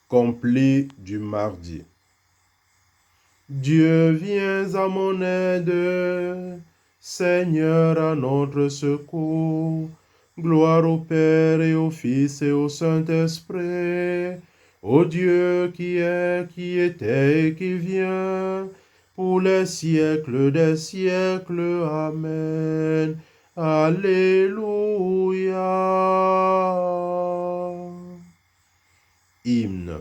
Complis du mardi. Dieu, viens à mon aide, Seigneur, à notre secours. Gloire au Père et au Fils et au Saint-Esprit, au Dieu qui est, qui était et qui vient, pour les siècles des siècles. Amen. Alléluia. Hymne.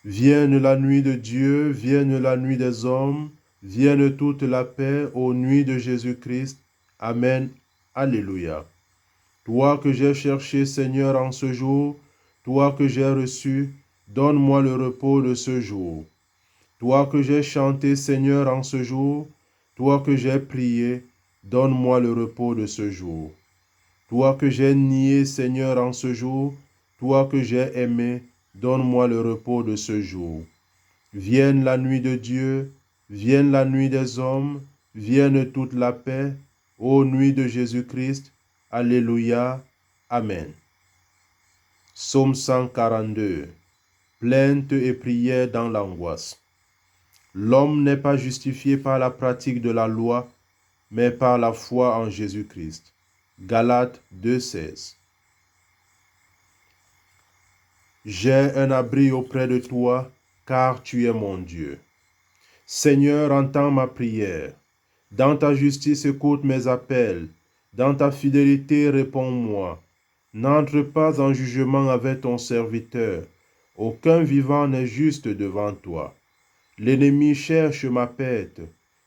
Vienne la nuit de Dieu, vienne la nuit des hommes, vienne toute la paix aux nuits de Jésus-Christ. Amen. Alléluia. Toi que j'ai cherché, Seigneur, en ce jour, toi que j'ai reçu, donne-moi le repos de ce jour. Toi que j'ai chanté, Seigneur, en ce jour, toi que j'ai prié, donne-moi le repos de ce jour. Toi que j'ai nié, Seigneur, en ce jour, toi que j'ai aimé, donne-moi le repos de ce jour. Vienne la nuit de Dieu, vienne la nuit des hommes, vienne toute la paix, ô nuit de Jésus-Christ. Alléluia. Amen. Psaume 142. Plainte et prière dans l'angoisse. L'homme n'est pas justifié par la pratique de la loi, mais par la foi en Jésus-Christ. Galates 2,16. J'ai un abri auprès de toi, car tu es mon Dieu. Seigneur, entends ma prière. Dans ta justice, écoute mes appels. Dans ta fidélité, réponds-moi. N'entre pas en jugement avec ton serviteur. Aucun vivant n'est juste devant toi. L'ennemi cherche ma pète.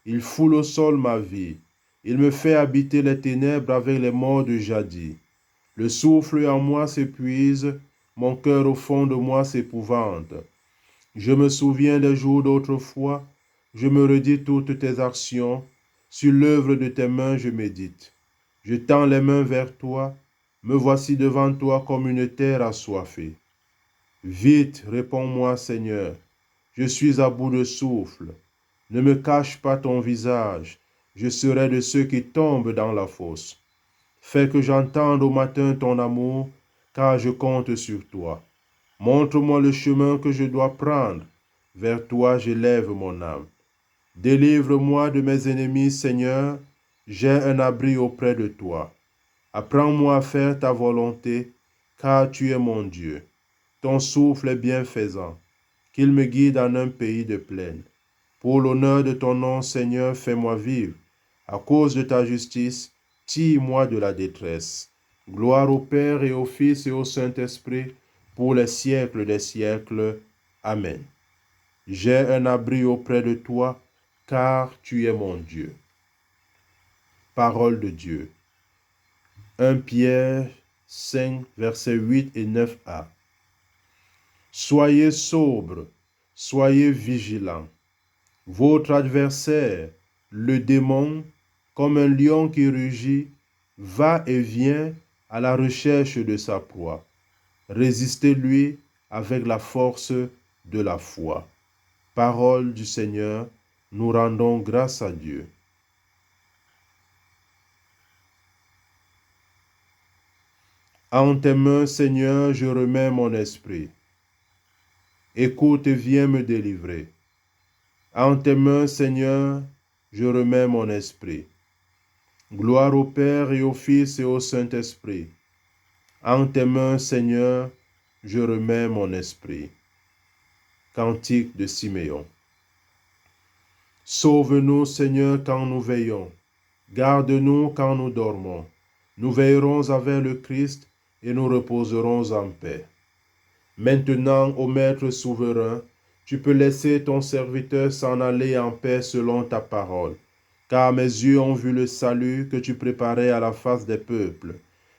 Il foule au sol ma vie. Il me fait habiter les ténèbres avec les morts de jadis. Le souffle en moi s'épuise, mon cœur au fond de moi s'épouvante. Je me souviens des jours d'autrefois, je me redis toutes tes actions, sur l'œuvre de tes mains je médite. Je tends les mains vers toi, me voici devant toi comme une terre assoiffée. Vite, réponds-moi, Seigneur, je suis à bout de souffle. Ne me cache pas ton visage, je serai de ceux qui tombent dans la fosse. Fais que j'entende au matin ton amour, car je compte sur toi. Montre-moi le chemin que je dois prendre. Vers toi j'élève mon âme. Délivre-moi de mes ennemis, Seigneur. J'ai un abri auprès de toi. Apprends-moi à faire ta volonté, car tu es mon Dieu. Ton souffle est bienfaisant. Qu'il me guide en un pays de plaine. Pour l'honneur de ton nom, Seigneur, fais-moi vivre. À cause de ta justice, tire-moi de la détresse. Gloire au Père et au Fils et au Saint-Esprit, pour les siècles des siècles. Amen. J'ai un abri auprès de toi, car tu es mon Dieu. Parole de Dieu. 1 Pierre 5, versets 8 et 9a. Soyez sobres, soyez vigilants. Votre adversaire, le démon, comme un lion qui rugit, va et vient à la recherche de sa proie. Résistez-lui avec la force de la foi. Parole du Seigneur, nous rendons grâce à Dieu. En tes mains, Seigneur, je remets mon esprit. Écoute et viens me délivrer. En tes mains, Seigneur, je remets mon esprit. Gloire au Père et au Fils et au Saint-Esprit. En tes mains, Seigneur, je remets mon esprit. Cantique de Siméon. Sauve-nous, Seigneur, quand nous veillons. Garde-nous quand nous dormons. Nous veillerons avec le Christ et nous reposerons en paix. Maintenant, ô Maître souverain, tu peux laisser ton serviteur s'en aller en paix selon ta parole, car mes yeux ont vu le salut que tu préparais à la face des peuples,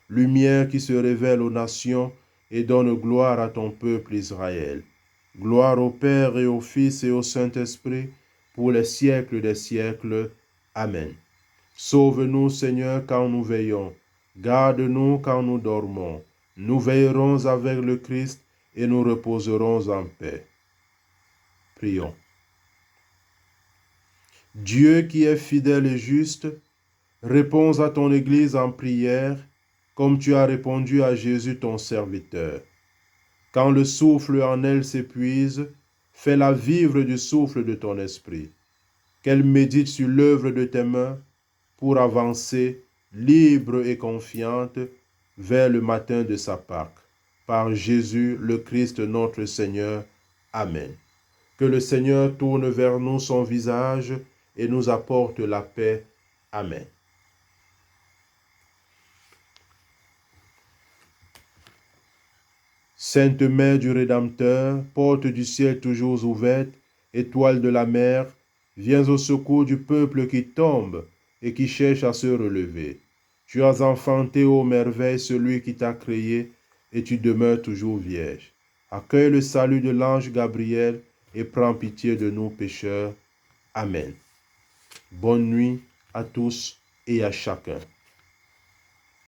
lumière qui se révèle aux nations et donne gloire à ton peuple Israël. Gloire au Père et au Fils et au Saint-Esprit, pour les siècles des siècles. Amen. Sauve-nous, Seigneur, quand nous veillons. Garde-nous quand nous dormons. Nous veillerons avec le Christ et nous reposerons en paix. Prions. Dieu qui est fidèle et juste, réponds à ton Église en prière, comme tu as répondu à Jésus ton serviteur. Quand le souffle en elle s'épuise, fais-la vivre du souffle de ton esprit. Qu'elle médite sur l'œuvre de tes mains pour avancer libre et confiante vers le matin de sa Pâque. Par Jésus le Christ notre Seigneur. Amen. Que le Seigneur tourne vers nous son visage et nous apporte la paix. Amen. Sainte Mère du Rédempteur, porte du ciel toujours ouverte, étoile de la mer, viens au secours du peuple qui tombe et qui cherche à se relever. Tu as enfanté, ô merveille, celui qui t'a créé, et tu demeures toujours vierge. Accueille le salut de l'ange Gabriel et prends pitié de nous pécheurs. Amen. Bonne nuit à tous et à chacun.